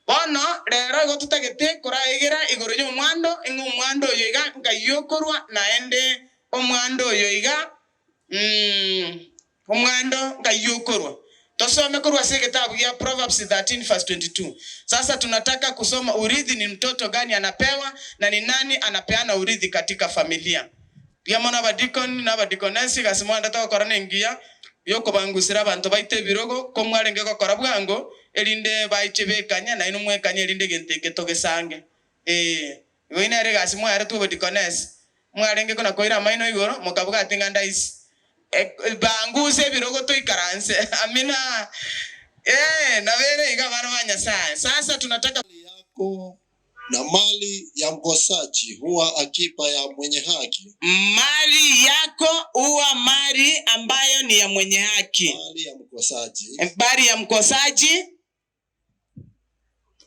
bono rero igo tutagete koraigira igoro y'omwando omwando oyo iga ngayokorwa naende omwando oyo iga omwando ngayokorwa. Tusome korwa se kitabu ya Proverbs 13 verse 22. Sasa tunataka kusoma urithi ni mtoto gani anapewa na ni nani anapeana urithi katika familia. Pia mwana badikoni na badikonesi gasimwanda to korane ngia yoko bangusira abantu baite birogo ko mwarenge ko korabwango elinde baichebekanya na ino mwekanya elinde genteke togesange. Wina re gasimwa ara tu badikonesi mwarenge ko nakoira maino igoro mukabuga tinganda isi. Banguse birogo to ikaranse. Amina. Na vere igabana banyasaye. Sasa tunataka yako na mali ya mkosaji huwa akiba ya mwenye haki. Mali yako huwa mali ambayo ni ya mwenye haki. Mali ya mkosaji. Mali ya mkosaji.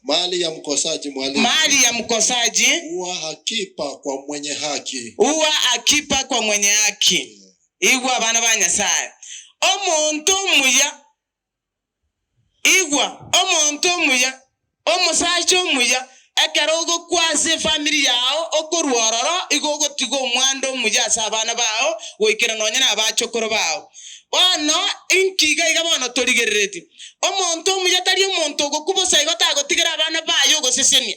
Mali ya mkosaji mwalimu. Mali ya mkosaji huwa akiba kwa mwenye haki. Huwa akiba kwa mwenye haki. Igwa abana banyasaye. Omuntu muya. Igwa omuntu muya. Omusacho muya. Ekerogo kwase family yao okorwororo igogo tigo mwando muya sabana bao wikira nonyana abachokoro bao. Bono inkiga iga bono torigerereti. Omuntu muya tari omuntu gokubosa igota gotigera abana bayo gosesenia.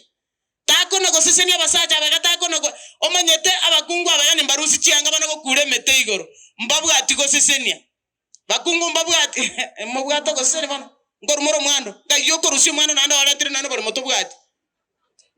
Tako no gosesenia basacha bagata no omanyete abakungu abayani mbarusi chianga bana go kure mete igoro. Mbabwa atigo sesenia. Bakungu mbabwa ati mbabwa to gosesenia bana. Ngorumoro mwando. Gayoko rusi mwando nando walentire nando bari moto bwati.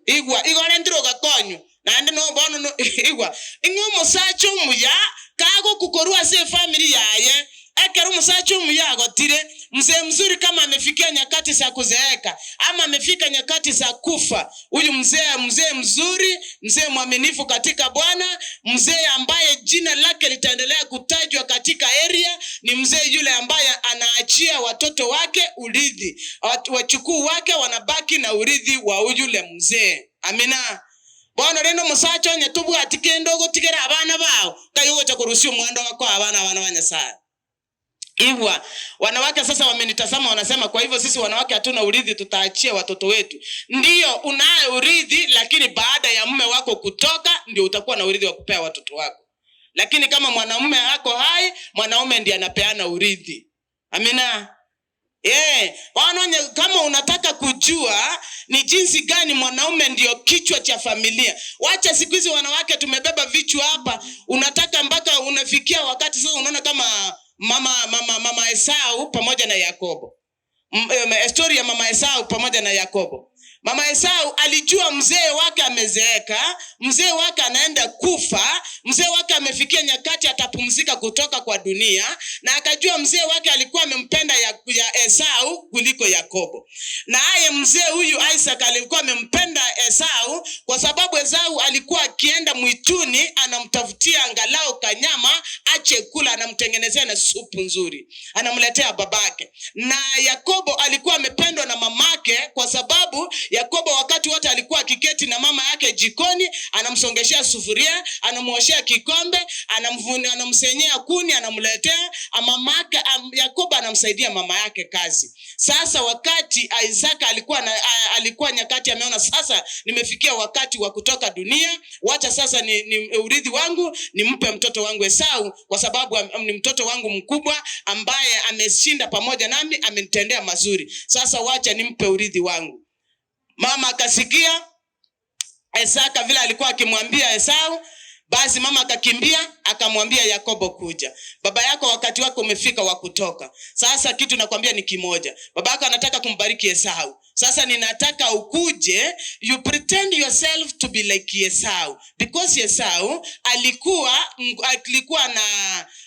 Igwa igorentiro gakonyu nande no bono no igwa ingo musacho muya kago kukorua se family yaye ekero musacho muya agotire mzee mzuri kama amefikia nyakati za kuzeeka ama amefika nyakati za kufa. Huyu mzee mzuri, mzee mwaminifu katika Bwana, mzee ambaye jina lake litaendelea kutajwa katika area, ni mzee yule ambaye anaachia watoto wake urithi. Wachukuu wake wanabaki na urithi wa yule mzee. Amina. Bwana reno musacho nyetubu atikendo gotigera abana bao kayogo cha kurusio mwando wako abana banyasaya. Igwa wanawake sasa wamenitazama wanasema kwa hivyo sisi wanawake hatuna urithi, tutaachia watoto wetu. Ndiyo unaye urithi, lakini baada ya mume wako kutoka ndio utakuwa na urithi wa kupea watoto wako. Lakini kama mwanamume wako hai, mwanaume ndiye anapeana urithi. Amina. Kama unataka kujua ni jinsi gani mwanaume ndio kichwa cha familia. Wacha siku hizi wanawake tumebeba vichwa hapa. Unataka mpaka unafikia wakati sasa unaona kama mama Esau pamoja na Yakobo. Story ya mama Esau pamoja na Yakobo. Mama Esau alijua mzee wake amezeeka, mzee wake anaenda kufa, mzee wake amefikia nyakati atapumzika kutoka kwa dunia, na akajua mzee wake alikuwa amempenda ya Esau kuliko Yakobo. Na aye mzee huyu Isaac alikuwa amempenda Esau kwa sababu Esau alikuwa akienda mwituni anamtafutia angalau kanyama ache kula, anamtengenezea na supu nzuri, anamletea babake. Na Yakobo alikuwa amependwa na mamake kwa sababu Yakobo wakati wote alikuwa akiketi na mama yake jikoni, anamsongeshea sufuria, anamuoshea kikombe, anamsenyea kuni, anamletea mamake. Yakobo anamsaidia mama yake kazi. Sasa wakati Isaka alikuwa nyakati ameona sasa nimefikia wakati wa kutoka dunia, wacha sasa ni urithi wangu nimpe mtoto wangu Esau kwa sababu ni mtoto wangu mkubwa ambaye ameshinda pamoja nami, amenitendea mazuri. Sasa wacha nimpe urithi wangu. Mama akasikia Isaka vile alikuwa akimwambia Esau, basi mama akakimbia akamwambia Yakobo kuja. Baba yako wakati wako umefika wa kutoka. Sasa kitu nakwambia ni kimoja. Baba yako anataka kumbariki Esau. Sasa ninataka ukuje, you pretend yourself to be like Esau. Because Esau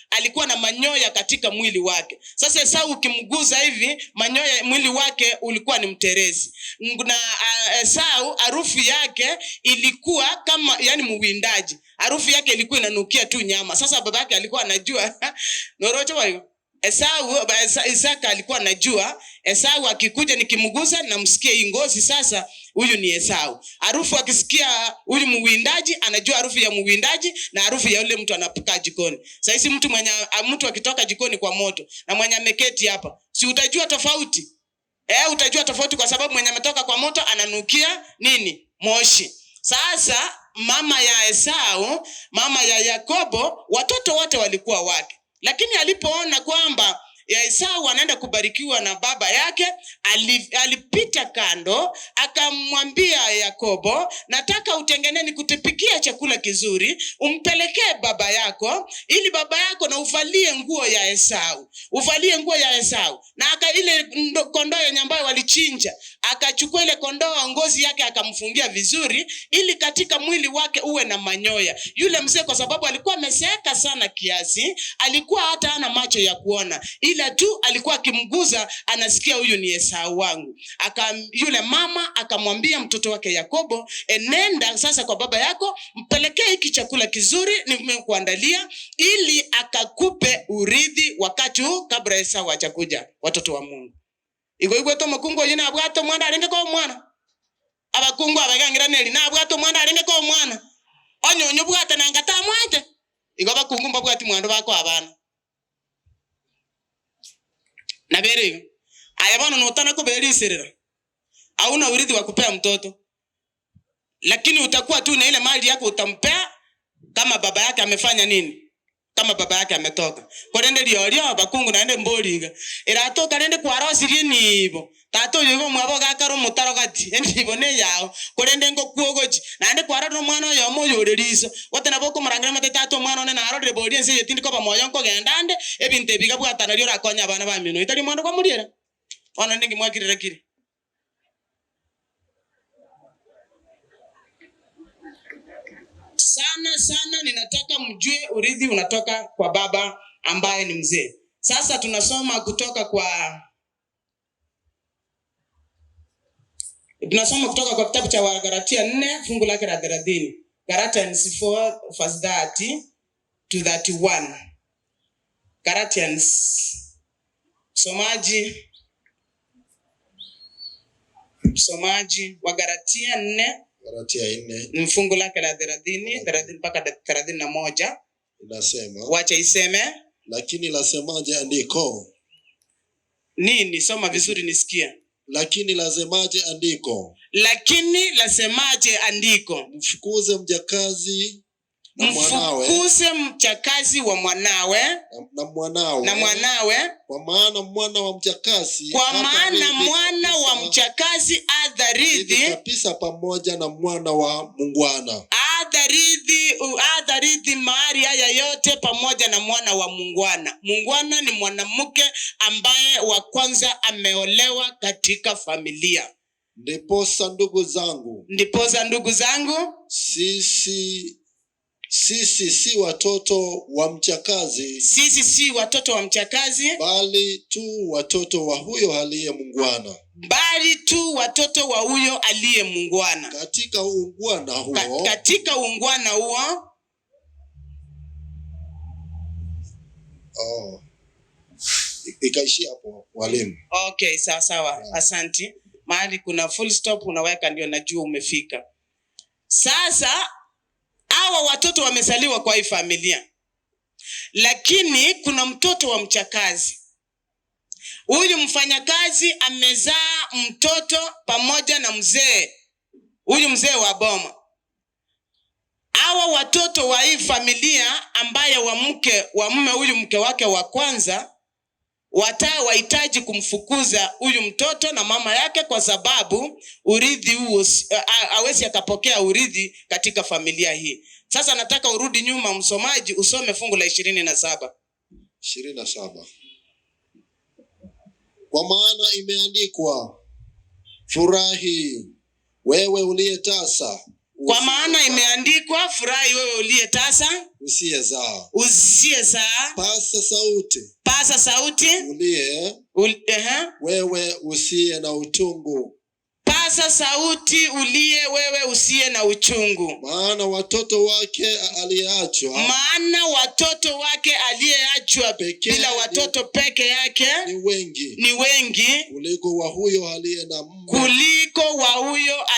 alikuwa na manyoya katika mwili wake. Sasa Esau ukimguza hivi, manyoya mwili wake ulikuwa ni mterezi. Na Esau harufu yake ilikuwa kama yani muwindaji. Harufu yake ilikuwa inanukia tu nyama. Sasa babake alikuwa anajua norocho wayo. Isaka alikuwa anajua Esau akikuja nikimguza na msikie hii ngozi, sasa huyu ni Esau. Harufu akisikia huyu muwindaji anajua harufu ya muwindaji na harufu ya yule mtu anapika jikoni. Sasa hizi mtu akitoka jikoni kwa moto na mwenye ameketi hapa, si utajua tofauti? Utajua tofauti kwa sababu mwenye ametoka kwa moto ananukia nini? Moshi. Sasa mama ya Esau, mama ya Yakobo, watoto wote walikuwa wake. Lakini alipoona kwamba Esau anaenda kubarikiwa na baba yake, alipita kando, akamwambia Yakobo, nataka utengeneni kutupikia chakula kizuri, umpelekee baba yako, ili baba yako na uvalie nguo ya Esau. Uvalie nguo ya Esau. Na ile kondoo yenye ambayo walichinja, akachukua ile kondoo ngozi yake akamfungia vizuri, ili katika mwili wake uwe na manyoya. Yule mzee kwa sababu alikuwa ameseeka sana kiasi, alikuwa hata hana macho ya kuona. Ila tu alikuwa akimguza anasikia huyu ni Esau wangu. Yule mama akamwambia mtoto wake Yakobo, nenda sasa kwa baba yako, mpelekee hiki chakula kizuri nimekuandalia, ili akakupe urithi wakati huu kabla Esau hajakuja. Watoto wa Mungu. Igwe to makungo yina abwato mwana arenge ko mwana. Abakungo abagangira neli na abwato mwana arenge ko mwana. Onyonyo bwata nangata mwate. Igwe bakungu mbabwati mwando bako abana. Nabere ayabana notana ko berisirira. Hauna urithi wa kupea mtoto. Lakini utakuwa tu na ile mali yako utampea kama baba yake amefanya nini? Kama baba yake ametoka. Korende liorio bakungu naende mbolinga. Iratoka nende kwa rosi nibo. Tato yugo mwabo gakaro mutaro gati. Ndibo ne yao. Korende ngo kuogoji. Naende kwa rodo mwana yo moyo reriso. Wote naboko marangira mate tato mwana ne na rodo bodi ense yetindi ko bamoyo nko gendande ebinte biga bwatana lyo rakonya abana ba mino. Itali mwana kwa muriera. Ona ndingi mwakirira kiri. Sana ninataka mjue urithi unatoka kwa baba ambaye ni mzee. Sasa tunasoma kutoka kwa kitabu cha Wagalatia 4 fungu lake la 30. Galatians 4 verse 30 to 31. Galatians. Somaji Wagalatia 4 mfungu lake la 30 mpaka 31 inasema, wacha iseme, lakini lasemaje andiko? Nini? Soma vizuri nisikia. Lakini lasemaje andiko? Mfukuze mjakazi wa mwanawe na mwanawe, kwa maana mwana wa mjakazi adharithi kabisa pamoja na mwana wa mungwana. Adharithi mahari haya yote pamoja na mwana wa mungwana. Mungwana ni mwanamke ambaye wa kwanza ameolewa katika familia. Ndiposa ndugu zangu, sisi si watoto wa mchakazi, bali tu watoto wa huyo aliye mungwana. Katika ungwana huo ikaishia hapo walimu. Okay, sawa. Yeah. Asante. Mahali kuna full stop unaweka ndio najua umefika. Sasa hawa watoto wamezaliwa kwa hii familia. Lakini kuna mtoto wa mchakazi. Huyu mfanyakazi amezaa mtoto pamoja na mzee. Huyu mzee wa boma. Hawa watoto wa hii familia ambaye wa mume huyu mke wake wa kwanza wahitaji kumfukuza huyu mtoto na mama yake, kwa sababu urithi huo hawezi akapokea urithi katika familia hii. Sasa nataka urudi nyuma msomaji, usome fungu la 27. Kwa maana imeandikwa, furahi wewe uliyetasa. Kwa maana imeandikwa, furahi wewe uliyetasa usiyezaa. Pasa sauti wewe usiye na utungu. Pasa sauti ulie wewe usiye na uchungu. Maana watoto wake aliyeachwa bila watoto peke yake ni wengi kuliko wa huyo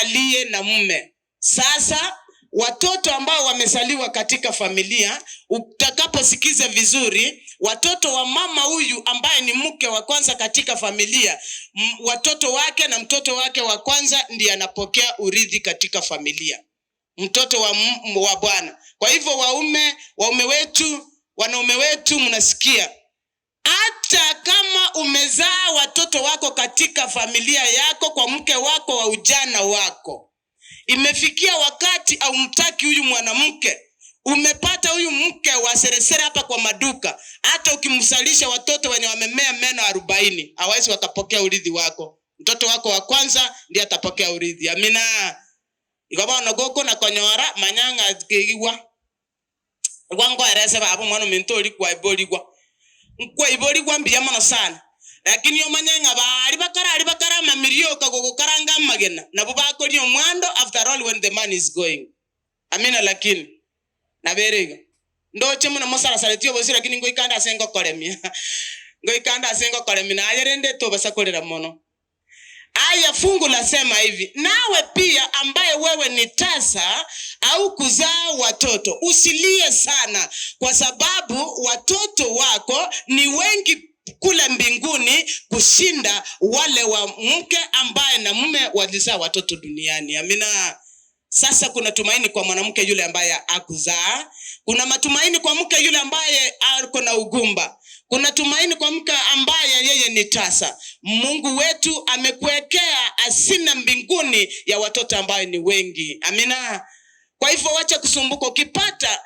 aliye na mume. Sasa watoto ambao wamezaliwa katika familia, utakaposikiza vizuri, watoto wa mama huyu ambaye ni mke wa kwanza katika familia, watoto wake na mtoto wake wa kwanza ndiye anapokea urithi katika familia, mtoto wa bwana. Kwa hivyo wanaume wetu mnasikia, hata kama umezaa watoto wako katika familia yako kwa mke wako wa ujana wako, imefikia wakati au mtaki huyu mwanamke, umepata huyu mke wa seresere hapa kwa maduka, hata ukimsalisha watoto wenye wamemea meno 40 hawezi wakapokea urithi wako. Mtoto wako wa kwanza ndiye atapokea urithi. Amina. Ikabona goko na konyora manyanga kigiwa wango erese babo mwana mentori kwa iboligwa nkwa iboligwa mbiya mono sana, lakini yo manyanga bari bakara mamilio kagogo karanga magena nabo bakori omwando after all when the man is going. Amina. Lakini naberega ndoche muna mosara saletio bosi, lakini ngo ikanda asengo kolemia na ayerende to basakolera mono. Aya fungu la sema hivi, nawe pia ambaye wewe ni tasa au kuzaa watoto, usilie sana, kwa sababu watoto wako ni wengi kule mbinguni kushinda wale wa mke ambaye na mume walizaa watoto duniani. Amina. Sasa kuna tumaini kwa mwanamke yule ambaye hakuzaa. Kuna matumaini kwa mke yule ambaye ako na ugumba. Kuna tumaini kwa mke ambaye yeye ni tasa. Mungu wetu amekuwekea hazina mbinguni ya watoto ambaye ni wengi. Amina. Kwa hivyo wacha kusumbuka. Ukipata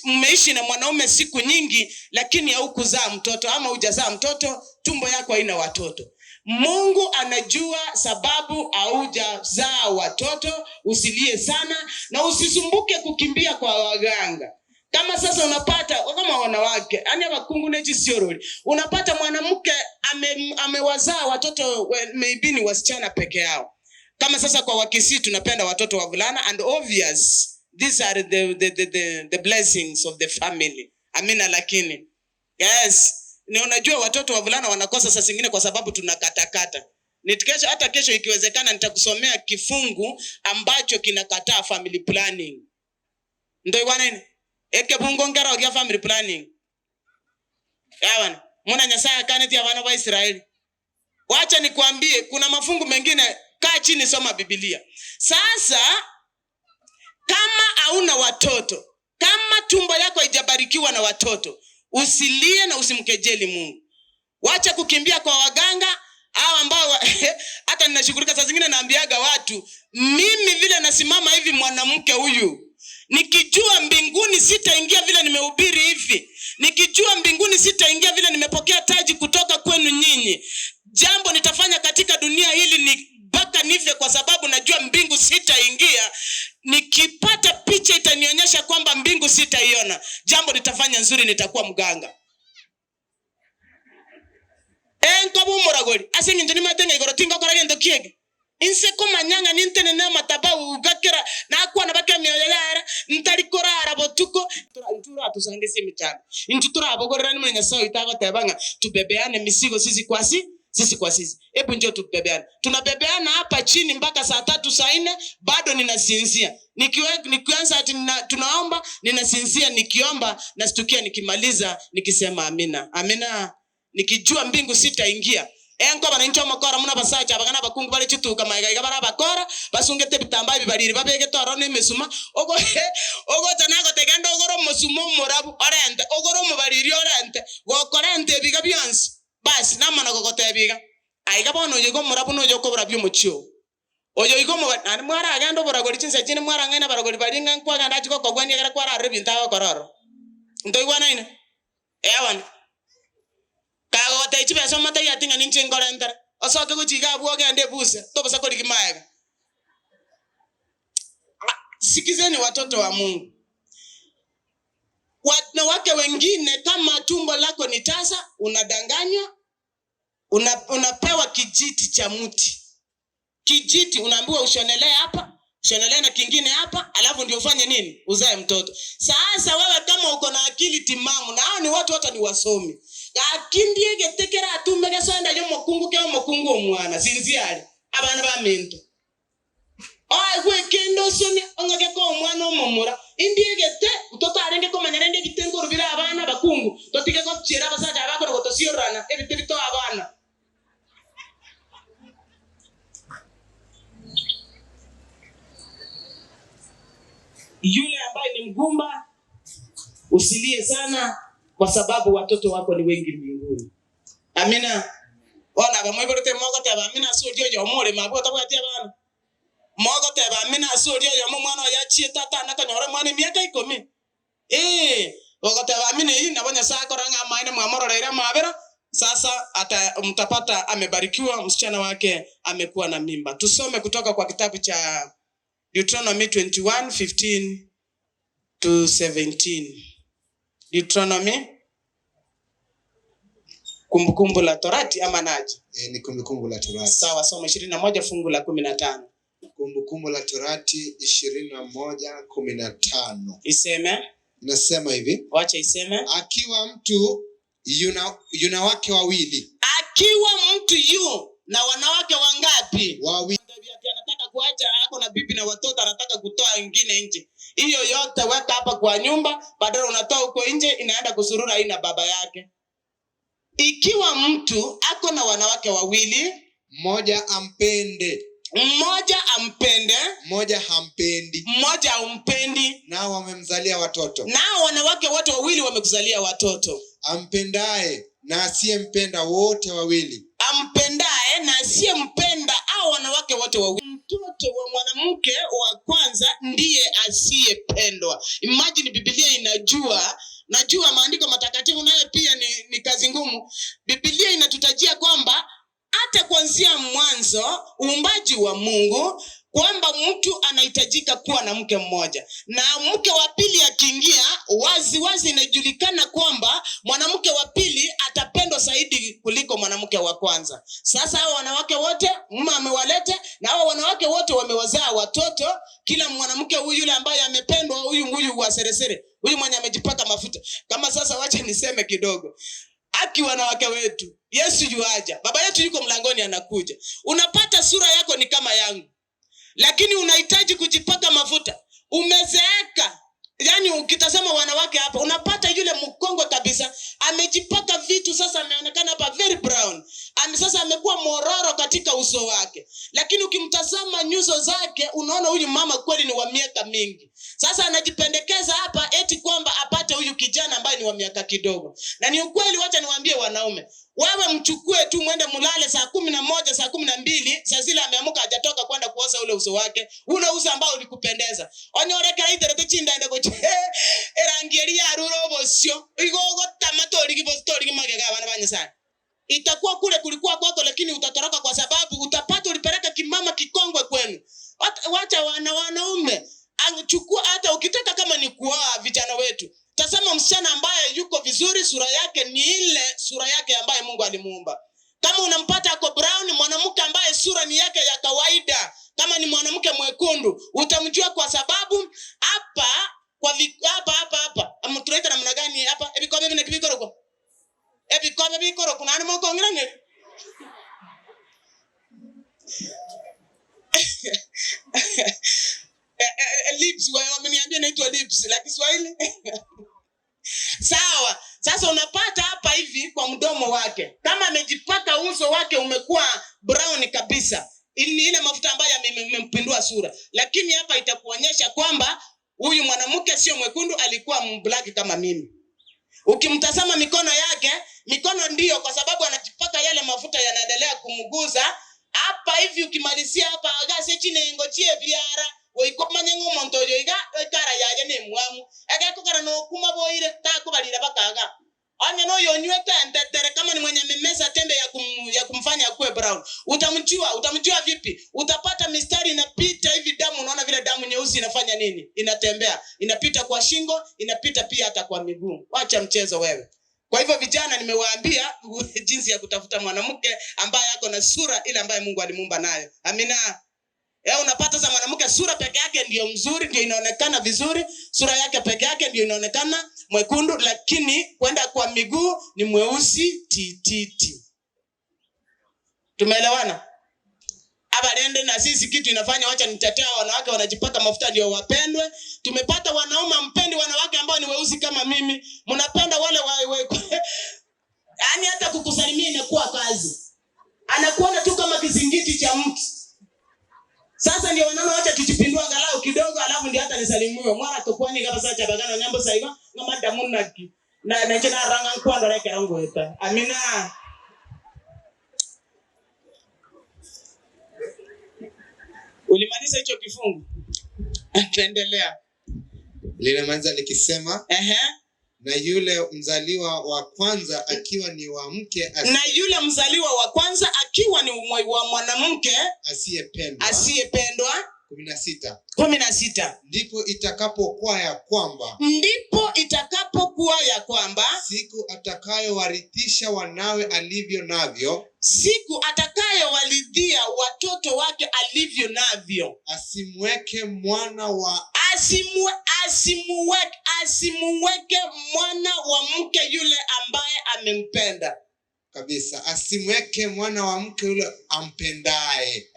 mmeishi na mwanaume siku nyingi, lakini haukuzaa mtoto ama hujazaa mtoto, tumbo yako haina watoto, Mungu anajua sababu haujazaa watoto. Usilie sana na usisumbuke kukimbia kwa waganga. Kama sasa unapata kama wanawake, yani abakungu neji sioroli, unapata mwanamke amewazaa watoto maybe ni wasichana peke yao. Kama sasa kwa Wakisii tunapenda watoto wavulana, and obvious these are the blessings of the family. Amina. Lakini yes, ni unajua watoto wavulana wanakosa saa zingine kwa sababu tunakatakata. Nitikesho hata kesho ikiwezekana nitakusomea kifungu ambacho kinakataa family planning. Ndio bwana nini? Eke bungo ngara ogia family planning. Yawana, mwana Nyasaye kaneti abana wa Israeli. Wacha nikwambie kuna mafungu mengine, kaa chini soma Biblia. Sasa kama hauna watoto, kama tumbo yako haijabarikiwa na watoto, usilie na usimkejeli Mungu. Wacha kukimbia kwa waganga hao ambao hata ninashukurika saa zingine naambiaga watu, mimi vile nasimama hivi mwanamke huyu, nikijua mbinguni sitaingia vile nimehubiri hivi, nikijua mbinguni sitaingia vile nimepokea taji kutoka kwenu nyinyi, jambo nitafanya katika dunia hili ni mpaka nife, kwa sababu najua mbingu sitaingia. Nikipata picha itanionyesha kwamba mbingu sitaiona, jambo nitafanya nzuri, nitakuwa mganga. Nkobu muragori asengi njoni matenga igorotinga kora gendo kiege inse ko manyanga nintene na mataba ugakira na kwa na bakya myoyara ntari korara botuko ntura tusange simichana intutura abogorera ni mwenye sawa itago tebanga tubebeane misigo sisi kwa sisi. Hebu njoo tubebeane. Tunabebeana hapa chini mpaka saa 3 saa 4 bado ninasinzia. Nikianza ati tunaomba ninasinzia, nikiomba nastukia, nikimaliza nikisema amina. Amina. Nikijua mbingu sitaingia. Enko bana ncho makora muna basacha abagana bakungu bali chituka mayiga bara bakora basungete bitamba bibaliri babege toro ne mesuma ogo tanago tegendo ogoro musumo murabu orente ogoro mubaliri orente gokorente biga byansi basi namana gogote biga aiga bono yego murabu no yoko burabyo muchyo oyo igo mu mwara agendo buragori chinse chine mwara ngena baragori balinga kwa ganda chiko kogwani gara kwa ra binta kororo ndo igwana ine ewan kago te chibe so mata ya tinga ninche ngorenta osoke kuchiga abuo gende buse to basa koli kimaega. Sikizeni watoto wa Mungu. Wanawake wengine kama tumbo lako ni tasa, unadanganywa, unapewa kijiti cha mti. Kijiti unaambiwa ushonelee hapa, ushonelee na kingine hapa, alafu ndio ufanye nini? Uzae mtoto. Sasa wewe kama uko na akili timamu, na hao ni watu ni wasomi, akindie getekera atumege sonda yo mokungu ke mokungu omwana sinziali abana ba mento Gwe kendo soni ongake ko mwana omomora. Indiegete utotarenge ko manyarenge gitengo rubira abana bakungu. Totike ko chira basaja abako no tosiorana ebitito abana. Yule ambaye ni mgumba usilie sana kwa sababu watoto wako ni wengi mbinguni. Amina. Ona bamwiborote mogo teba amina sodio yo more mabo tabwatia bana. Mogo teba amina sodio yo mwana ya chie tata nakanyora mwana miaka 10. Mogo teba amina hii nabonya sako ranga maina mwamororera mabera. Sasa mtapata amebarikiwa msichana wake amekuwa na mimba. Tusome kutoka kwa kitabu cha Deuteronomy 21:15 to 17. Deuteronomy Kumbukumbu la Torati ama naji? Ni Kumbukumbu la Torati. Sawa, soma 21 fungu la 15. Kumbukumbu la Torati 21:15. Iseme? Inasema hivi. Wacha iseme. Akiwa mtu yuna wake wawili. Akiwa mtu na wanawake wangapi? Wawili. Anataka kuacha ako na bibi na watoto, anataka kutoa wengine nje. Hiyo yote weka hapa kwa nyumba, badala unatoa huko nje inaenda kusurura ina baba yake. Ikiwa mtu ako na wanawake wawili, mmoja ampende, mmoja hampendi, mmoja hampendi, nao wamemzalia watoto. Nao wanawake wote wawili wamekuzalia watoto. Ampendaye na asiyempenda wote wawili. Ampendaye na asiyempenda au wanawake wote wawili. Mtoto wa mwanamke wa kwanza ndiye asiyependwa. Imagine Biblia najua maandiko matakatifu nayo pia ni kazi ngumu. Biblia inatutajia kwamba hata kuanzia mwanzo uumbaji wa Mungu kwamba mtu anahitajika kuwa na mke mmoja. Na mke wa pili akiingia wazi inajulikana kwamba mwanamke wa pili atapendwa zaidi kuliko mwanamke wa kwanza. Sasa hao wanawake wote mume amewaleta na hao wanawake wote wamewazaa watoto. Kila mwanamke huyu yule ambaye amependwa huyu wa seresere, huyu mwenye amejipaka mafuta. Kama sasa wacha niseme kidogo. Aki wanawake wetu, Yesu yuaja. Baba yetu yuko mlangoni anakuja. Unapata sura yako ni kama yangu, lakini unahitaji kujipaka mafuta. Umezeeka. Yaani ukitazama wanawake hapa unapata yule mkongwe kabisa amejipaka vitu, sasa ameonekana hapa very brown. Sasa amekuwa mororo katika uso wake. Lakini ukimtazama nyuso zake unaona huyu mama kweli ni wa miaka mingi. Sasa anajipendekeza hapa eti kwamba apate huyu kijana ambaye ni wa miaka kidogo. Na ni ukweli, wacha niwaambie wanaume, wewe mchukue tu mwende mulale saa 11, saa 12, saa zile ameamuka hajatoka kwenda kuoza ule uso wake, ule uso ambao ulikupendeza. Onyoreka iterete chinda ende goche. Erangieri ya rurobo sio. Igogo tamatori kipostori kimagega bana banyesana. Itakuwa kule kulikuwa kwako, lakini utatoroka kwa sababu utapata ulipeleka kimama kikongwe kwenu. Wacha wanaume chukua, hata ukitaka kama ni kuoa vijana wetu, tazama msichana ambaye yuko vizuri, sura yake ni ile sura yake ambaye Mungu alimuumba. Kama unampata ako brown, mwanamke ambaye sura ni yake ya kawaida, kama ni mwanamke mwekundu, utamjua kwa sababu hapa tunaita namna gani hapa? Ebikobe bine kibikoroko. Ebikobe bikoroko nani moko ngirane? Lips, wameniambia inaitwa lips la Kiswahili. Sawa. Sasa unapata hapa hivi kwa mdomo wake, kama amejipaka uso wake umekuwa brown kabisa, ni ile mafuta ambayo yamempindua sura. Lakini hapa itakuonyesha kwamba huyu mwanamke sio mwekundu, alikuwa mblack kama mimi. Ukimtazama mikono yake, mikono ndio kwa sababu anajipaka yale mafuta yanaendelea kumguza. Hapa hivi ukimalizia hapa agase chine ngochie biara oikomanya ngomonto yoiga kara yaje ne mwamu agako kara no kuma boire ta ko balira bakaga anya no yonywe tentere kama ni mwenye memeza tembe ya kumfanya akue brown. Utamjua vipi? Utapata mistari inapita hivi, damu, unaona vile damu nyeusi inafanya nini? Inatembea, inapita kwa shingo, inapita pia hata kwa miguu. Wacha mchezo wewe. Kwa hivyo vijana, nimewaambia jinsi ya kutafuta mwanamke ambaye ako na sura ile ambaye Mungu alimuumba nayo. Amina. Unapata za mwanamke sura peke yake ndio mzuri, ndio inaonekana vizuri, sura yake peke yake ndio inaonekana mwekundu, lakini kwenda kwa miguu ni mweusi tititi. Tumeelewana? abalende na sisi kitu inafanya wacha nitetea wanawake wanajipaka mafuta ndio wapendwe. Tumepata wanaume mpendi wanawake ambao ni weusi kama mimi. Mnapenda wale yaani hata kukusalimia inakuwa kazi. Anakuona tu kama kizingiti cha mtu. Sasa ndio wanaona wacha tujipindua angalau kidogo alafu ndio hata nisalimiwe. Mwana tokwani kama sasa chabagana nyambo saiba ngama damu na chena ranga kwanda leke rango eta. Amina. Ulimaliza hicho kifungu? Tuendelea. Linamaliza likisema na yule mzaliwa wa kwanza akiwa ni wa mke na yule mzaliwa wa kwanza akiwa ni wa mwanamke asiyependwa 16 ndipo itakapokuwa ya kwamba siku atakayowarithisha wanawe alivyo navyo, siku atakayowaridhia watoto wake alivyo navyo, asimweke mwana wa mke yule ambaye amempenda kabisa, asimweke mwana wa mke yule ampendaye.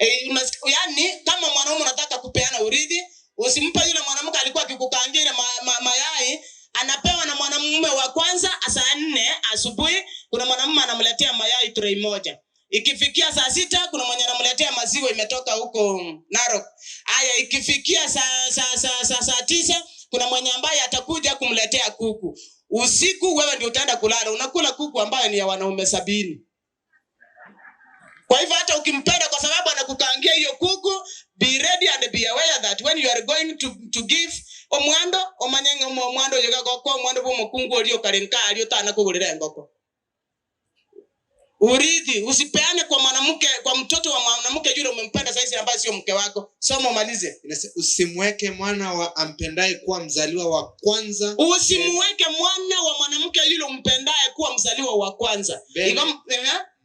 Yani kama mwanaume unataka kupeana urithi, usimpe yule mwanamke alikuwa akikukaangia mayai, anapewa na mwanamume wa kwanza saa 4 asubuhi. Kuna mwanamume anamletea mayai tray moja. Ikifikia saa 6 kuna mwenye anamletea maziwa imetoka huko Narok. Haya ikifikia saa 9 kuna mwenye ambaye atakuja kumletea kuku. Usiku wewe ndio utaenda kulala, unakula kuku ambaye ni ya wanaume 70. Kwa hivyo hata ukimpenda kwa sababu anakukaangia hiyo kuku, be ready and be aware that when you are going to give omwando omanyenga omwando yoga kwa omwando bo mukungu olio karenka alio tana kugulira ngoko. Urithi usipeane kwa mwanamke, kwa mtoto wa mwanamke yule umempenda sasa ambaye sio mke wako. Soma umalize. Usimweke mwana wa ampendaye kuwa mzaliwa wa kwanza. Usimweke mwana wa mwanamke yule umpendaye kuwa mzaliwa wa kwanza.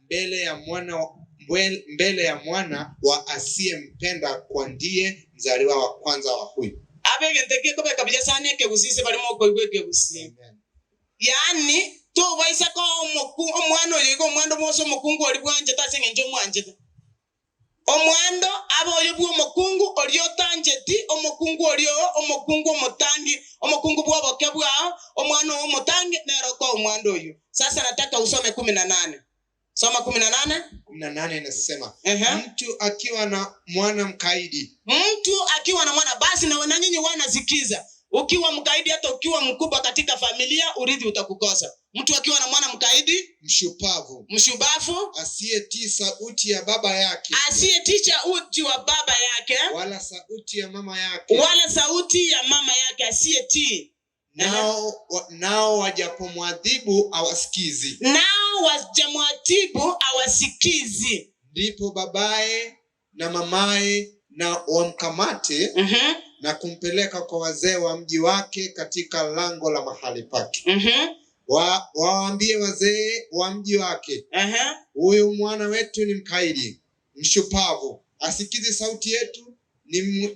Mbele ya mwana wa asiyempenda kwa ndiye mzaliwa wa kwanza wa huyu. Abegenteke kobe kabija sana ke gusise barimo ko igwe ke gusi. Yani to waisa ko omwana oyego omwando moso mukungu oli bwanje tasenge njo mwanje. Omwando abo oyebwo mukungu oli otanjeti omukungu oli omukungu omutangi omukungu bwabo bwao omwana omutangi nero ko omwando oyo. Sasa nataka usome 18. Soma 18 inasema mtu akiwa na mwana mkaidi. Mtu akiwa na mwana basi na nyinyi wanasikiza. Ukiwa mkaidi hata ukiwa mkubwa katika familia urithi utakukosa. Mtu akiwa na mwana mkaidi, mshubavu, asiyetii sauti ya baba yake. Wala sauti ya mama yake. Asiyetii. Nao wajapomwadhibu awasikizi. Ndipo babaye na mamaye na wamkamate na kumpeleka kwa wazee wa mji wake katika lango la mahali pake. Waambie wazee wa mji wake, huyu mwana wetu ni mkaidi, mshupavu, asikize sauti yetu,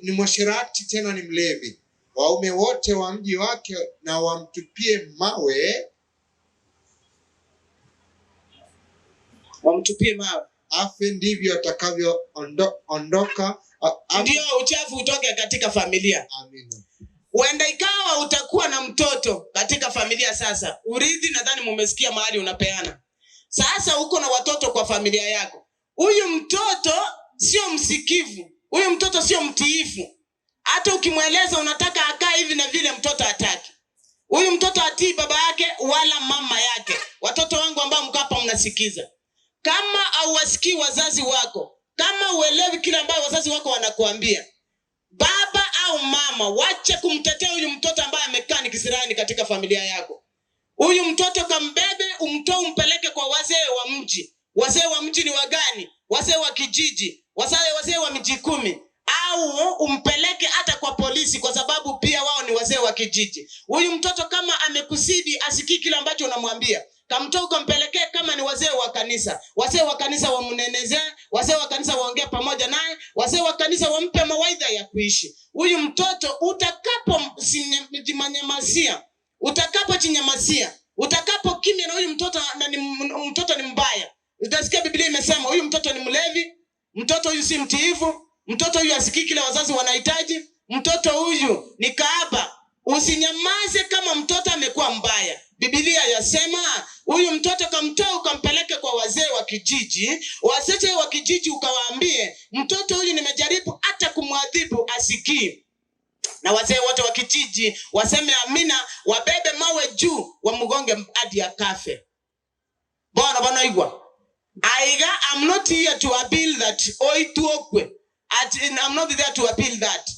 ni mwasherati tena ni mlevi. Waume wote wa mji wake na wamtupie mawe. Afe, ndivyo atakavyo ondoka. Ndio uchafu utoke katika familia. Amina. Uenda ikawa utakuwa na mtoto katika familia sasa. Urithi nadhani mumesikia mahali unapeana. Sasa uko na watoto kwa familia yako. Huyu mtoto sio msikivu. Huyu mtoto sio mtiifu. Hata ukimweleza unataka akae hivi na vile mtoto hataki. Huyu mtoto hatii baba yake wala mama yake. Watoto wangu ambao mko hapa mnasikiza. Kama hauwasikii wazazi wako, kama uelewi kile ambayo wazazi wako wanakuambia, baba au mama, wacha kumtetea huyu mtoto ambaye amekaa ni kisirani katika familia yako. Huyu mtoto kambebe, umtoe umpeleke kwa wazee wa mji. Wazee wa mji ni wagani? Wazee wa kijiji, wazee wa miji 10. Au umpeleke hata kwa polisi kwa sababu pia wao ni wazee wa kijiji. Huyu mtoto kama amekusidi asikii kile ambacho unamwambia, kamtoa ukampelekea kama ni wazee wa kanisa. Wazee wa kanisa wamneneze, wazee wa kanisa waongea pamoja naye, wazee wa kanisa wampe mawaidha ya kuishi. Huyu mtoto utakapochinyamasia, utakapo kimya na huyu mtoto mtoto ni mbaya. Utasikia Biblia imesema huyu mtoto ni mlevi, mtoto huyu si mtiifu, mtoto huyu asikii kile wazazi wanahitaji, mtoto huyu ni kahaba. Usinyamaze kama mtoto amekuwa mbaya. Biblia yasema huyu mtoto kamtoa ukampeleke kwa wazee wa kijiji. Wazee wa kijiji ukawaambie mtoto huyu nimejaribu hata kumwadhibu asikii. Na wazee wote wa kijiji waseme amina, wabebe mawe juu wamgonge hadi akafe. Bwana igwa. I'm not here to appeal that oituokwe. I'm not there to appeal that.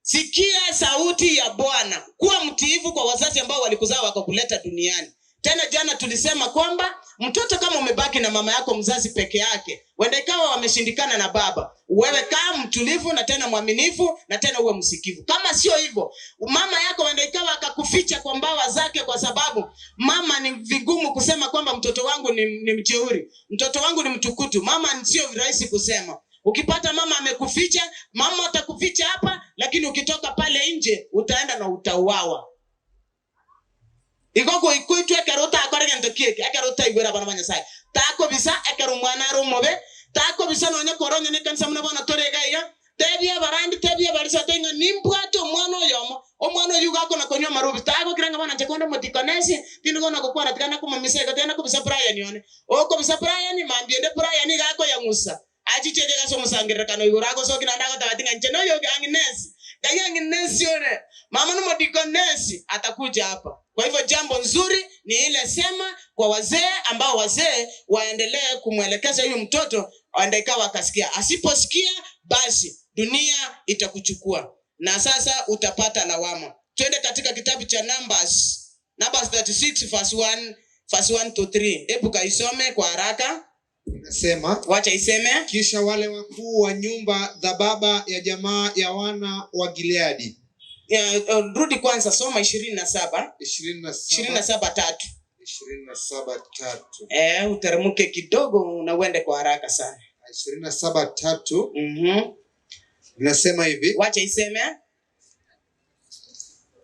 Sikia sauti ya Bwana. Kuwa mtiifu kwa wazazi ambao walikuzaa wakakuleta duniani. Tena jana tulisema kwamba mtoto kama umebaki na mama yako mzazi peke yake, wenda ikawa wameshindikana na baba, wewe kaa mtulivu na tena mwaminifu na tena uwe msikivu. Kama sio hivyo, mama yako wenda ikawa akakuficha kwa mbawa zake, kwa sababu mama ni vigumu kusema kwamba mtoto wangu ni mjeuri, mtoto wangu ni mtukutu. Mama sio rahisi kusema. Ukipata mama amekuficha, mama atakuficha hapa, lakini ukitoka pale nje utaenda na utauawa. Igoko ikuitwe karota akorege ndokieke akarota igwera bana banyasai tako bisa akaru mwana rumobe tako bisa nonya koronyo ne kanisa muna bana torega iga tebia barandi tebia barisa tenga nimbwato mwana yomo o mwana yuga ko na konyo marubi tako kiranga bana chekonda motikonesi tingo na kokwana tikana kuma misega tena ko bisa Brian yone o ko bisa Brian mambiende Brian ga ko ya Musa achichege ga so musangirira kano igora ko so kinanda ko tabatinga ncheno yo ganginesi ganginesi yone mama no motikonesi atakuja hapa. Kwa hivyo jambo nzuri ni ile sema kwa wazee, ambao wazee waendelee kumwelekeza huyu mtoto aendekawa akasikia. Asiposikia basi dunia itakuchukua na sasa utapata lawama. Twende katika kitabu cha Numbers 36 verse 1 to 3. Hebu kaisome kwa haraka. Inasema, wacha iseme. Kisha wale wakuu wa nyumba za baba ya jamaa ya wana wa Gileadi. Rudi kwanza soma 27 3. Uteremke kidogo na uende kwa haraka sana. 27:3. Inasema hivi. Wacha iseme.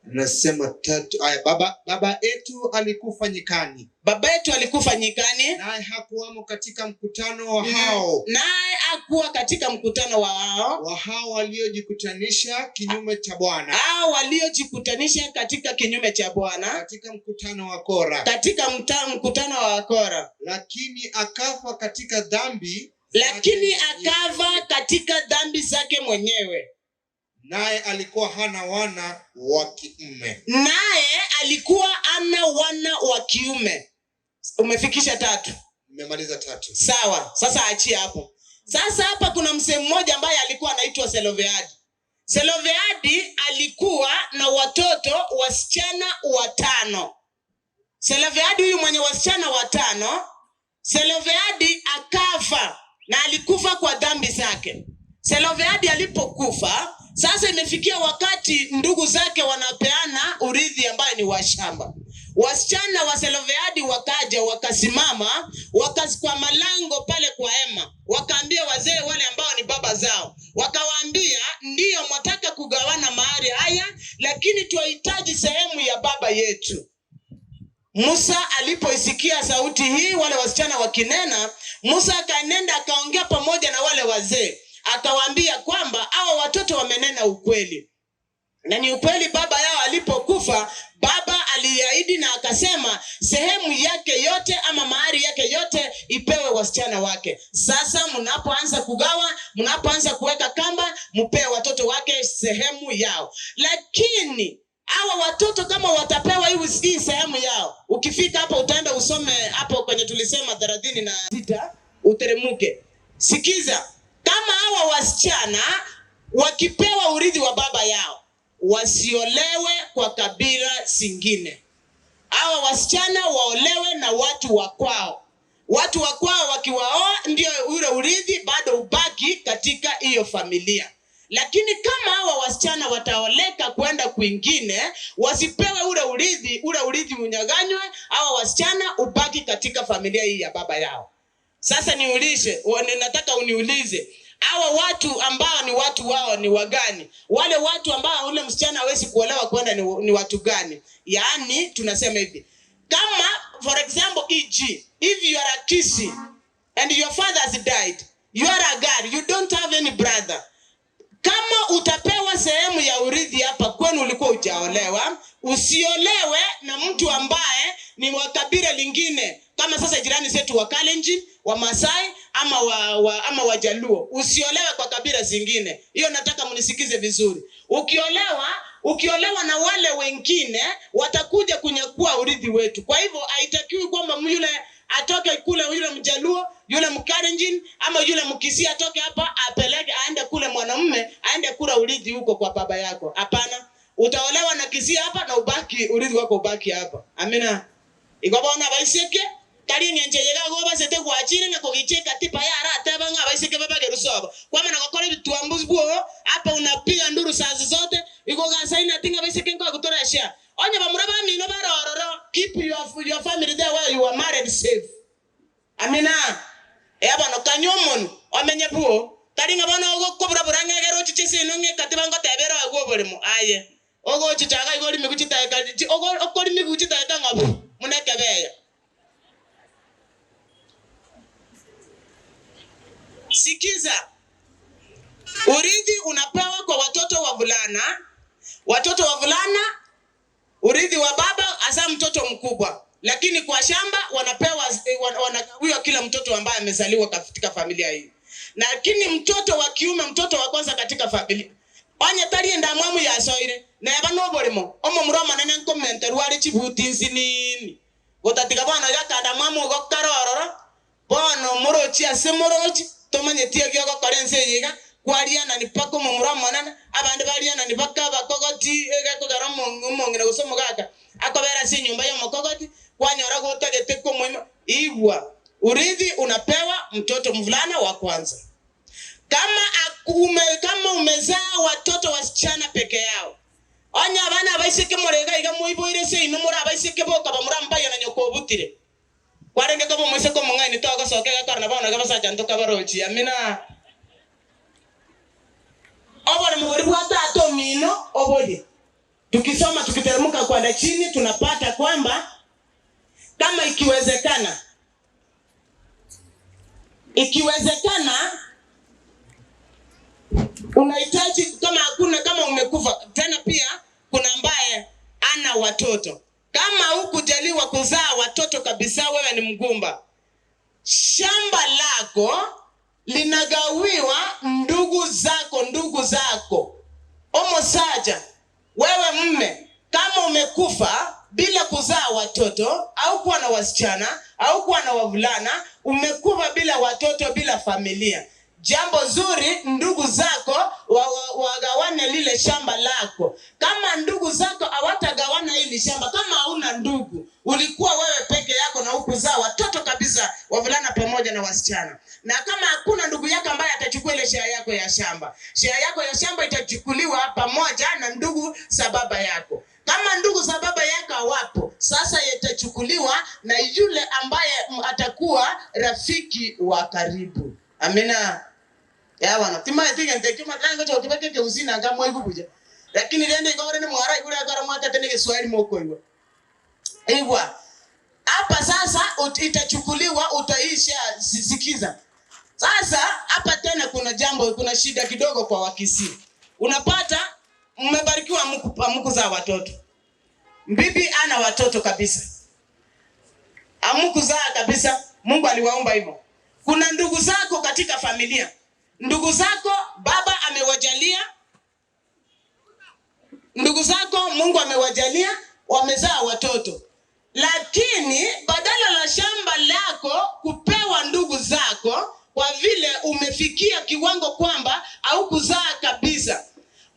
Nasema 3. Aya, baba yetu alikufa nyikani. Baba yetu alikufa nyikani. Naye hakuwamo katika mkutano wa hao. Naye hakuwa katika mkutano wa hao. Wa hao waliojikutanisha kinyume cha Bwana. Hao waliojikutanisha katika kinyume cha Bwana. Katika mkutano wa Kora. Katika mkutano wa Kora. Lakini akafa katika dhambi. Zake mwenyewe. Naye alikuwa hana wana wa kiume. Umefikisha 3. Nimemaliza 3. Sawa, sasa achia hapo. Sasa hapa kuna mzee mmoja ambaye alikuwa anaitwa Seloveadi. Seloveadi alikuwa na watoto wasichana 5. Seloveadi huyu mwenye wasichana 5, Seloveadi akafa na alikufa kwa dhambi zake. Seloveadi alipokufa, sasa imefikia wakati ndugu zake wanapeana urithi ambaye ni wa shamba. Wasichana wa Seloveadi wakaja wakasimama kwa malango pale kwa hema, wakaambia wazee wale ambao ni baba zao, wakawaambia ndio mwataka kugawana mahari haya, lakini tunahitaji sehemu ya baba yetu. Musa alipoisikia sauti hii, wale wasichana wakinena, Musa akaenda akaongea pamoja na wale wazee, akawaambia kwamba hao watoto wamenena ukweli. Na ni ukweli, baba yao alipokufa, baba aliahidi na akasema sehemu yake yote ama mahari yake yote ipewe wasichana wake. Sasa mnapoanza kugawa, mnapoanza kuweka kamba, mpe watoto wake sehemu yao. Lakini hawa watoto kama watapewa hii sehemu yao, ukifika hapo utaenda usome hapo kwenye tulisema 36 uteremuke. Sikiza, kama hawa wasichana wakipewa urithi wa baba yao, wasiolewe kwa kabila zingine. Hawa wasichana waolewe na watu wa kwao. Watu wa kwao wakiwaoa, ndio ule urithi bado ubaki katika hiyo familia. Lakini kama hawa wasichana wataoleka kwenda kwingine, wasipewe ule urithi unyaganywe, hawa wasichana ubaki katika familia hii ya baba yao. Sasa nataka uniulize, hawa watu ambao ni watu wao ni wagani? Wale watu ambao ule msichana hawezi kuolewa kwenda ni watu gani? Yaani tunasema hivi, kama for example if you are a kisi and your father has died You are a girl, you don't have any brother. Kama utapewa sehemu ya urithi hapa kwenu ulikuwa hujaolewa, usiolewe na mtu ambaye ni wa kabila lingine. Kama sasa jirani zetu wa Kalenjin, wa Masai ama Wajaluo, usiolewe kwa kabila zingine. Hiyo nataka mnisikize vizuri. Ukiolewa na wale wengine watakuja kunyakua urithi wetu. Kwa hivyo haitakiwi kwamba yule atoke kule, yule Mjaluo, yule Mkalenjin ama yule Mkisii atoke hapa apeleke aende kule mwanamume aende kula urithi huko kwa baba yako. Hapana. Utaolewa na Kisii hapa na urithi wako ubaki hapa. Amina. Igobona baiseke kali nyenje yega goba sete kwachire na kogicheka tipa ya ara taba nga baiseke baba gerusoba. Kwa maana kokora bituambuzi buo hapa unapiga nduru saa zote iko gasaina tinga baiseke ngo kutoresha. Onye bamuraba mino barororo, keep your family there where you are married safe. Amina. Bano kanyomon omenye buo taringa bano ogo kobra buranga gero chichese nonge katiba ngo tebero agwo bolimo aye. Ogo chichaga igori miguchita kali ogo okori miguchita ngabo muneke beya. Sikiza. Urithi unapewa kwa watoto wavulana. Watoto wavulana urithi wa baba hasa mtoto mkubwa. Lakini kwa shamba wanapewa wanagawiwa kila mtoto ambaye amezaliwa katika familia hii. Lakini mtoto wa kiume, mtoto wa kwanza katika familia, onye tari enda mwamu ya soire na yabano bolimo omo muroma nene comment ruari chibutinzi nini gotatika bana yakanda mwamu gokarororo bono murochi asemorochi tomanye tiagyo gokarense yiga kwariana ni pako mu muroma nene abandi bariana ni bakaba kogoti egakogara mongera gusomugaka akobera si nyumba yo mokogoti kwanyora gotagete ko mwema igwa. Urithi unapewa mtoto mvulana wa kwanza. Kama umezaa watoto wasichana peke yao, onya abana abaiseke murega iga muiboire se inumura abaiseke boka bamuramba yana nyoko butire kwarenge kabo mwese ko mungai ni toga soke gakarna bana gabasa jantoka barochi. Amina. Obole mugori bwata atomino obole. Tukisoma tukiteremka kwenda chini tunapata kwamba kama ikiwezekana unahitaji kama umekufa tena, pia kuna ambaye ana watoto. Kama hukujaliwa kuzaa watoto kabisa, wewe ni mgumba, shamba lako linagawiwa ndugu zako. Omosaja, wewe mme, kama umekufa bila kuzaa watoto au kuwa na wasichana au kuwa na wavulana, umekufa bila watoto, bila familia, jambo zuri ndugu zako wagawane lile shamba lako. Kama ndugu zako hawatagawana hili shamba, kama hauna ndugu, ulikuwa wewe peke yako na hukuzaa watoto kabisa, wavulana pamoja na wasichana, na kama hakuna ndugu yako ambaye atachukua ile share yako ya shamba, share yako ya shamba itachukuliwa pamoja na ndugu za baba yako. Kama ndugu za baba yako hawapo, sasa itachukuliwa na yule ambaye atakuwa rafiki wa karibu. Amina. Ya wana tima etinga tekima tango cho tibake ke usina ngamo igubuja. Lakini rende gore ne mwara igure agara mwata tene Kiswahili moko iwa. Ewa. Hapa sasa itachukuliwa, utaisha sikiza. Sasa hapa tena kuna shida kidogo kwa Wakisii. Unapata mmebarikiwa amkuzaa watoto. Bibi ana watoto kabisa. Amkuzaa kabisa. Mungu aliwaumba hivyo. Kuna ndugu zako katika familia. Ndugu zako baba amewajalia. Ndugu zako Mungu amewajalia, wamezaa watoto. Lakini badala la shamba lako kupewa ndugu zako, kwa vile umefikia kiwango kwamba au kuzaa kabisa.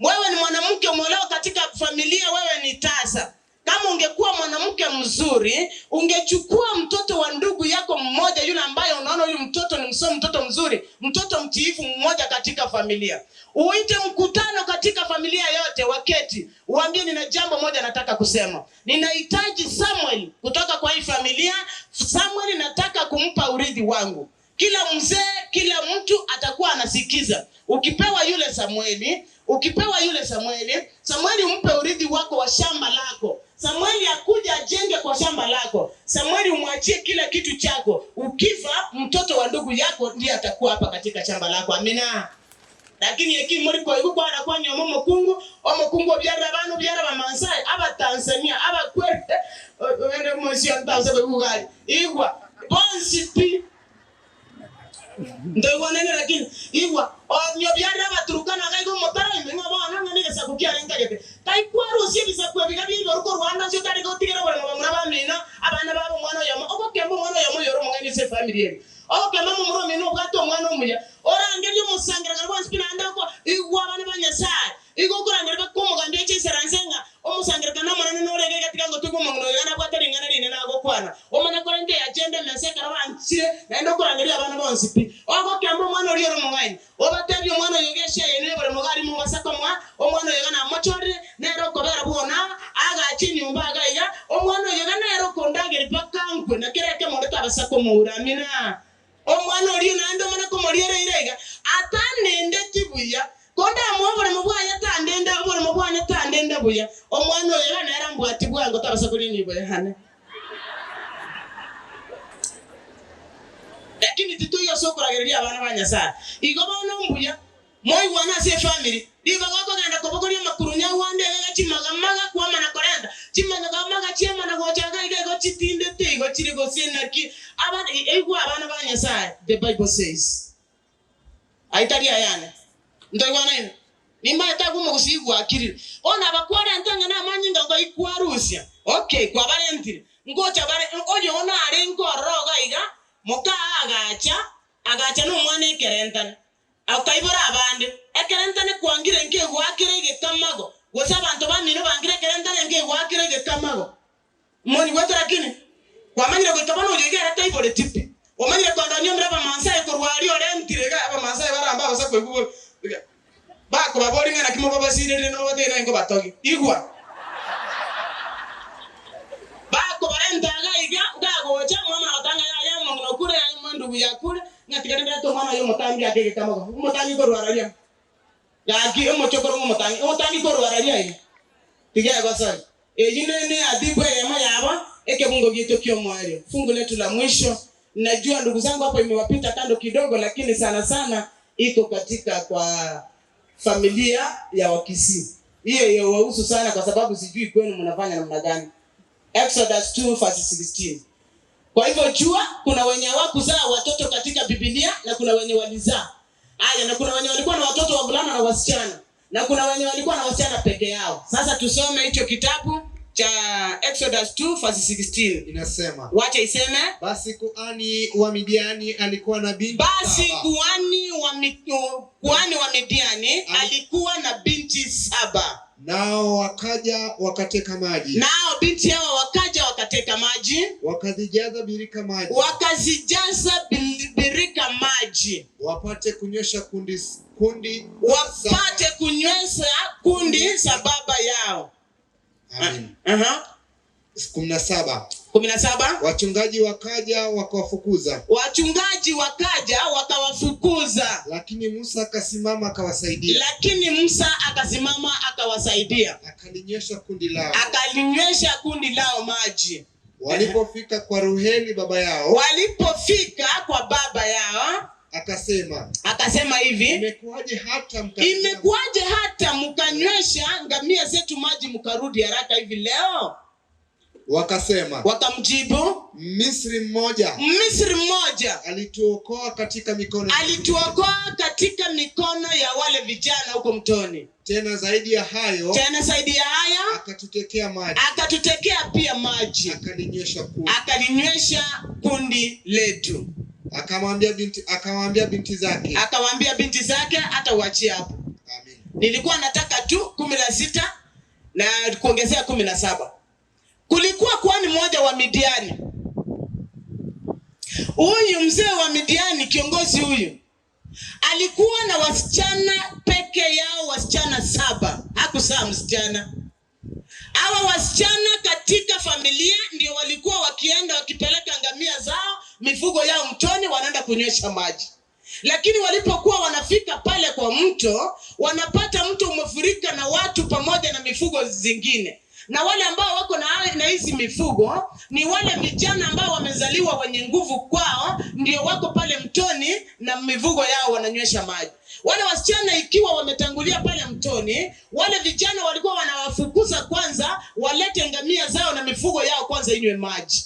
Wewe ni mwanamke umeolewa katika familia, wewe ni tasa. Kama ungekuwa mwanamke mzuri, ungechukua mtoto wa ndugu yako mmoja, yule ambaye unaona huyu mtoto ni mtoto mzuri, mtoto mtiifu mmoja katika familia. Uite mkutano katika familia yote, waketi, uambie nina jambo moja nataka kusema. Ninahitaji Samuel kutoka kwa hii familia. Samuel nataka kumpa urithi wangu. Kila mzee, kila mtu atakuwa anasikiza. Ukipewa yule Samueli, Ukipewa yule Samueli umpe urithi wako wa shamba lako. Samueli akuja ajenge kwa shamba lako. Samueli umwachie kila kitu chako. Ukifa, mtoto wa ndugu yako ndiye atakuwa hapa katika shamba lako. Amina. Lakini yeki muri kwa iko kwa anakwanya omukungu byara banu byara ba Maasai aba Tanzania aba kwete wende mosio ntaze bugari igwa bonsipi ndo wanene. Lakini igwa onyo byara baturukana kaigo motara imenga bana ngani gesa kukia renga gete kai kwaro sie bisa kwa bigabi baruko Rwanda sio tari go tigera bana bamura bamina abana babo mwana yamo obo kembo mwana yamo yoro mungani se family obo kembo mumuro mino gato mwana umuya orangeli musangira garwa spina ndako igwa bana banyasai igo kurangira ko mugande cy'iseransenga omusangira kana mwana no rege gatika ngo tuko mungno yana kwatari ngana rine nago kwana omana korende agenda mese karabanchire nendo kurangira abana bonsipi obo kembo mwana ori mungani obatebi mwana yogeshe yene bare mugari mu basaka mwa omwana yogana mochore nero kobera bona aga chini umbaga ya omwana yogana nero kondagere pakankwe na kereke mo tabasako mu uramina omwana ori nando mana ko moriere irega atanende kibuya konda mwobore mubwanya tandenda obore mubwanya tandenda buya omwana oyo narambu atibwa ngo tabasako ni boye hane. Lakini tituyo sokurageria abana banyasa igo bono mbuya moyi wana se family diba gako ganda kobokoria makurunya wande gachimaga maga kwa mana korenda chimaga maga chema na gochaga igego chitinde tego chirigo senaki abana egwa abana banyasa. The Bible says aitaria yana ndo wana ina nimba yatagu musigwa akiri ona abakwara ntanga na manyinga ngo ikwarusia okay kwa barentire ngocha bare oyo ona arengo roga iga muka agacha no mwana ekerentane akaibora abande ekerentane kwangire nke gwakire gekamago gosa abantu bamino bangire ekerentane nke gwakire gekamago moni gwatara kine kwamanyira gwekabano ugegera taibore tipi omanyira kwanda nyomra ba Maasai ko rwari orentire ga ba Maasai baramba basa kwego bako babori ngana kimo babasire no batera ngo batogi igwa bako barentaga iga gagocha mwana atanga ya mongno kure ya mandu ya kure ngatikana to mwana yo motambi akege kama motambi ko rwararia gaki omochokoro motambi ko rwararia ine tiga basa ejine ne adibwe yama yaba ekebungo gito kio mwali. Fungu letu la mwisho, najua ndugu zangu hapo imewapita kando kidogo, lakini sana sana iko katika kwa familia ya Wakisii. Hiyo yawahusu sana kwa sababu sijui kwenu mnafanya namna gani. Exodus 2:16. Kwa hivyo jua kuna wenye hawakuzaa watoto katika Biblia na kuna wenye walizaa. Haya, na kuna wenye walikuwa na watoto wavulana na wasichana. Na kuna wenye walikuwa na wasichana peke yao. Sasa tusome hicho kitabu cha Exodus 2:16. Inasema, wacha iseme, basi kuhani wa Midiani alikuwa na binti kuhani wa Midiani alikuwa na binti 7. Nao wakaja wakateka maji. Nao binti hao wakaja wakateka maji. Wakazijaza birika maji. Wakazijaza birika maji. Wapate kunywesha kundi za baba yao. Amen. 17. Wachungaji wakaja wakawafukuza. Lakini Musa akasimama akawasaidia. Akalinywesha kundi lao maji. Walipofika kwa Ruheli baba yao. Akasema hivi, imekuwaje hata mkanywesha ngamia zetu maji mkarudi haraka hivi leo? Wakamjibu, Misri mmoja alituokoa katika mikono ya wale vijana huko mtoni. Tena zaidi ya hayo akatutekea pia maji. Akalinywesha kundi letu. Akamwambia binti zake hata uachie hapo. Amen. Nilikuwa nataka tu 16 na kuongezea 17. Kulikuwa kuhani mmoja wa Midiani. Huyu mzee wa Midiani, kiongozi huyu, alikuwa na wasichana peke yao, wasichana 7. Hakuzaa msichana. Hawa wasichana katika familia ndio walikuwa wakienda wakipeleka ngamia zao, mifugo yao mtoni, wanaenda kunywesha maji. Lakini walipokuwa wanafika pale kwa mto, wanapata mto imefurika na watu pamoja na mifugo zingine. Na wale ambao wako na hizi mifugo ni wale vijana ambao wamezaliwa wenye nguvu kwao, ndio wako pale mtoni na mifugo yao wananywesha maji. Wale wasichana ikiwa wametangulia pale mtoni, wale vijana walikuwa wanawafukuza kwanza walete ngamia zao na mifugo yao kwanza inywe maji.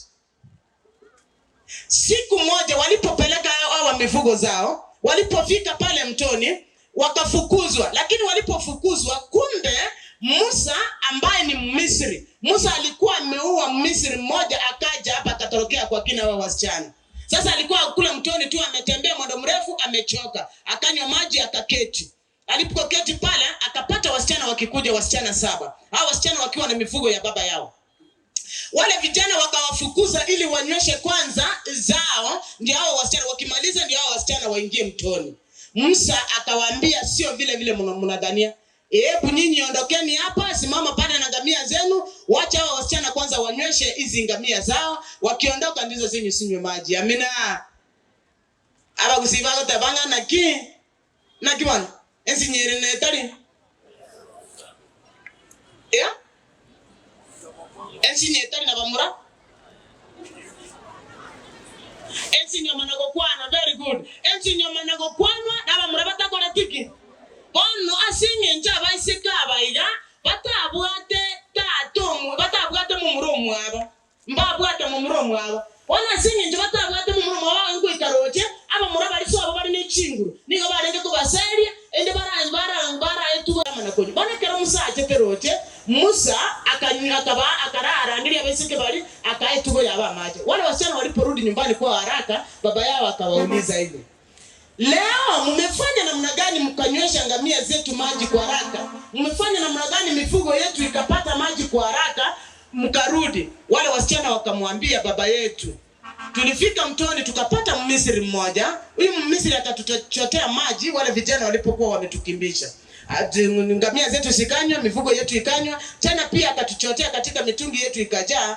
Siku moja walipopeleka hao mifugo zao, walipofika pale mtoni wakafukuzwa. Lakini walipofukuzwa, kumbe Musa ambaye ni Misri, Musa alikuwa ameua Misri mmoja, akaja hapa akatorokea kwa kina wao wasichana. Sasa alikuwa kule mtoni tu, ametembea muda mrefu, amechoka, akanywa maji, akaketi. Alipoketi pale akapata wasichana wakikuja, wasichana 7. Hao wasichana wakiwa na mifugo ya baba yao. Wale vijana wakawafukuza ili wanyweshe kwanza zao, ndio hao wasichana wakimaliza ndio hao wasichana waingie mtoni. Musa akawaambia sio vile mnadhania. Hebu nyinyi ondokeni hapa, simama pale na ngamia zenu, wacha hao wasichana kwanza wanyweshe hizi ngamia zao, wakiondoka ndizo zenyu sinywe maji. Amina. Aba kusiba ko tabanga na kiwana. Ensi nyere ne tari. Ya? Ensi nyere tari na bamura. Ensi nyoma na gokwana, very good. Ensi nyoma na gokwana na bamura batakora tiki. Ono asinye njaba isika abaira batabwate tatomu batabwate mu muromo abo mbabwate mu muromo abo ona asinye njaba batabwate mu muromo abo ngo ikaroche aba mura bari so abo bari n'ikinguru nigo barenge ko baseria ende bara etu amana ko bana kera Musa atekeroche Musa akarara ndiri abisike bari akaetugo yaba maji. Wale wasichana waliporudi nyumbani kwa haraka, baba yao akawauliza hivi, leo mmefanya namna gani mkanywesha ngamia zetu maji kwa haraka? Mmefanya namna gani mifugo yetu ikapata maji kwa haraka mkarudi? Wale wasichana wakamwambia baba yetu, tulifika mtoni tukapata Mmisri mmoja. Huyu Mmisri akatuchotea maji wale vijana walipokuwa wametukimbisha. Ngamia zetu zikanywa, mifugo yetu ikanywa, tena pia akatuchotea katika mitungi yetu ikajaa,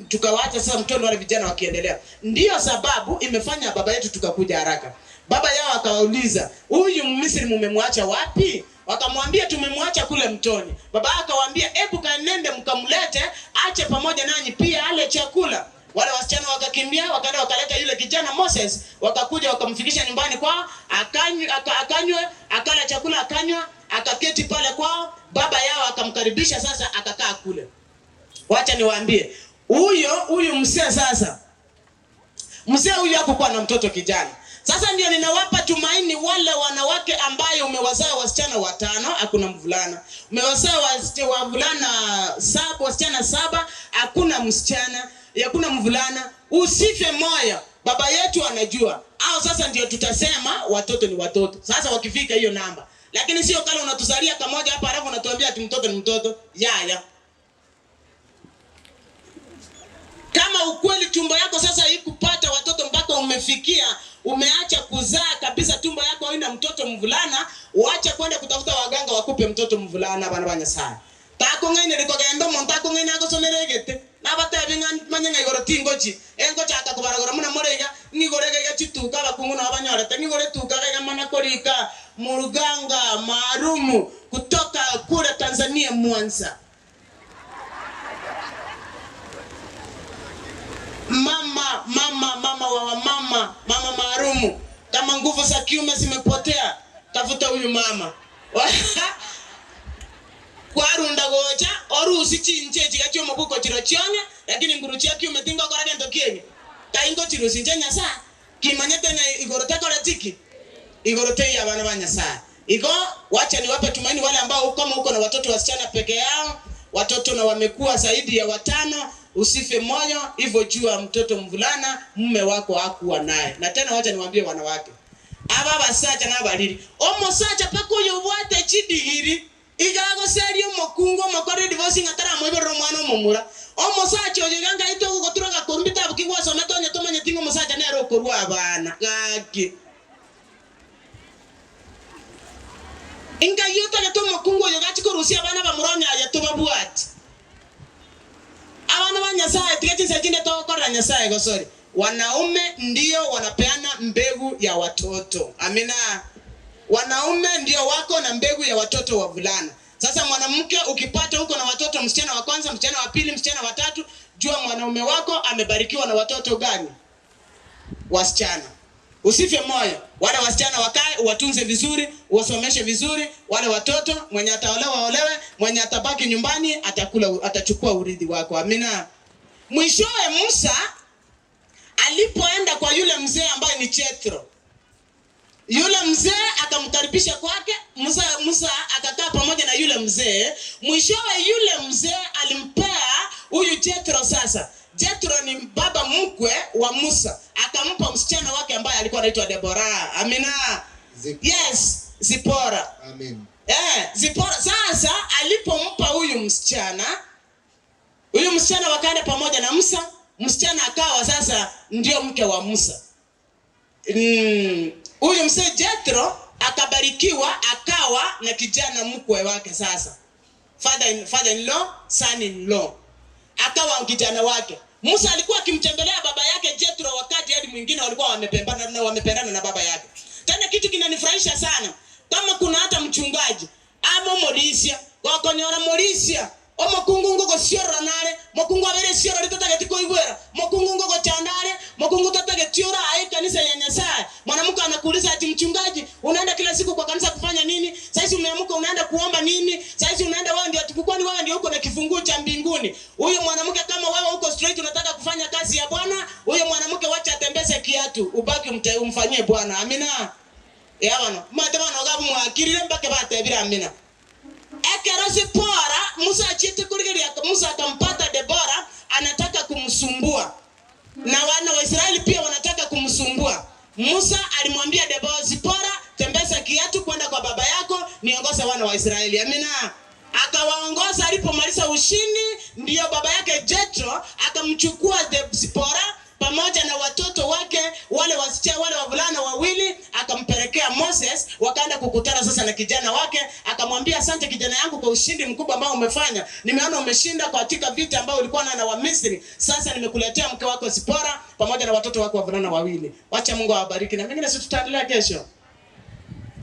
tukawaacha sasa mtoni wale vijana wakiendelea. Ndiyo sababu imefanya baba yetu tukakuja haraka. Baba yao akawauliza, huyu Mmisri mmemwacha wapi? Wakamwambia tumemwacha kule mtoni. Baba akawaambia, hebu kanende mkamlete ache pamoja nanyi pia ale chakula. Wale wasichana wakakimbia, wakaenda wakaleta yule kijana Moses, wakakuja wakamfikisha nyumbani kwao, akanywe, akala chakula, akanywa, akaketi pale kwao. Baba yao akamkaribisha, sasa akakaa kule. Wacha niwaambie, huyu mzee sasa, mzee huyu hakuwa na mtoto kijana. Sasa ndio ninawapa tumaini wale wanawake ambayo umewazaa wasichana 5, hakuna mvulana. Umewazaa wavulana 7, wasichana 7, hakuna msichana, hakuna mvulana. Usife moyo. Baba yetu anajua. Au sasa ndio tutasema watoto ni watoto. Sasa wakifika hiyo namba. Lakini sio kala unatuzalia kamoja hapa alafu unatuambia ati mtoto ni mtoto. Ya. Kama ukweli tumbo yako sasa ikupata watoto mpaka umefikia umeacha kuzaa kabisa, tumbo yako haina mtoto mvulana, uacha kwenda kutafuta waganga wakupe mtoto mvulana bana banya sana. Tako ngene liko gendo montako ngene ako soneregete. Na batabi manyanga igoro tingochi. Engo chata kubaragora muna morega ngigorege gachituka bakungu na abanyora ngigore tuka ga mana korika muruganga maarumu kutoka kule Tanzania Mwanza. Mama maarumu, kama nguvu za kiume zimepotea, tafuta huyu mama. Kwarunda gocha orusi chinche chikachyo mubuko chirochyonya, lakini nguruchi ya kiume tingo korage ndokienye. Taingo chirusi nchenya saa kimanyete na igorote koratiki. Igorote ya bana banya saa. Iko wacha niwape tumaini wale ambao kama uko na watoto wasichana peke yao, watoto na wamekuwa zaidi ya 5, usife moyo. Hivyo jua mtoto mvulana mume wako hakuwa naye. Na tena wacha niwaambie wanawake, aba basacha na baliri omusacha pako yobwate chidihiri igago serio mokungo makore divorcing atara moibero mwana omumura omusacha oyeganga ito goturoga kombita bukigwa someto nyatomanye tingo musacha ne aro korwa abana gaki inga yuta nyato mokungo yogachi korusia abana bamuronya yatoba bwati abana banyasaye tigachi sekinde to korra nyasaye gosori. Wanaume ndio wanapeana mbegu ya watoto. Amina. Wanaume ndio wako na mbegu ya watoto wavulana. Sasa mwanamke ukipata huko na watoto, msichana wa kwanza, msichana wa pili, msichana wa tatu, jua mwanaume wako amebarikiwa na watoto gani? Wasichana. Usife moyo. Wale wasichana wakae, uwatunze vizuri, uwasomeshe vizuri. Wale watoto, mwenye ataolewa olewe, mwenye atabaki nyumbani atachukua urithi wako. Amina. Mwishowe Musa alipoenda kwa yule mzee ambaye ni Jethro, yule mzee akamkaribisha kwake. Musa akakaa pamoja na yule mzee. Mwishowe yule mzee alimpea huyu Jethro. Sasa Jethro ni baba mkwe wa Musa, akampa msichana wake ambaye alikuwa anaitwa Deborah. Amina. Yes, Zipora. Amen. Zipora. Sasa alipompa huyu msichana wakaenda pamoja na Musa. Msichana akawa sasa ndio mke wa Musa. Huyu mzee Jethro akabarikiwa, akawa na kijana mkwe wake. Sasa father in law, son in law, akawa kijana wake. Musa alikuwa akimtembelea baba yake Jethro wakati hadi mwingine walikuwa wamependana na baba yake. Tena kitu kinanifurahisha sana, kama kuna hata mchungaji ama Morisia wakoniona Morisia omukungu ngo siora nale mukungu abere siora litotage tiko ibwera mukungu ngo chandale mukungu totage tiora ai kanisa ya Nyasaye. Mwanamke anakuuliza ati mchungaji, unaenda kila siku kwa kanisa kufanya nini? Sasa umeamka unaenda kuomba nini? Sasa unaenda wewe ndio tukukwani wewe ndio uko na kifunguo cha mbinguni. Huyo mwanamke kama wewe uko straight unataka kufanya kazi ya Bwana, huyo mwanamke wacha atembeze kiatu, ubaki umfanyie Bwana. Amina. Yabano matemano gabu mwakirire mpaka batebira. Amina. Ekero Zipora, Musa achite kurigeria, Musa akampata Deborah anataka kumsumbua. Na wana wa Israeli pia wanataka kumsumbua. Musa alimwambia Deborah, Zipora, tembeza kiatu kwenda kwa baba yako, niongoze wana wa Israeli. Amina. Akawaongoza. Alipomaliza ushindi, ndio baba yake Jethro akamchukua Zipora pamoja na watoto wake wale wavulana wawili, akampelekea Moses. Wakaenda kukutana sasa na kijana wake, akamwambia asante kijana yangu kwa ushindi mkubwa ambao umefanya. Nimeona umeshinda katika vita ambao ulikuwa na Wamisri. Sasa nimekuletea mke wako Zipora pamoja na watoto wako wavulana wawili. Wacha Mungu awabariki, na mengine sisi tutaendelea kesho.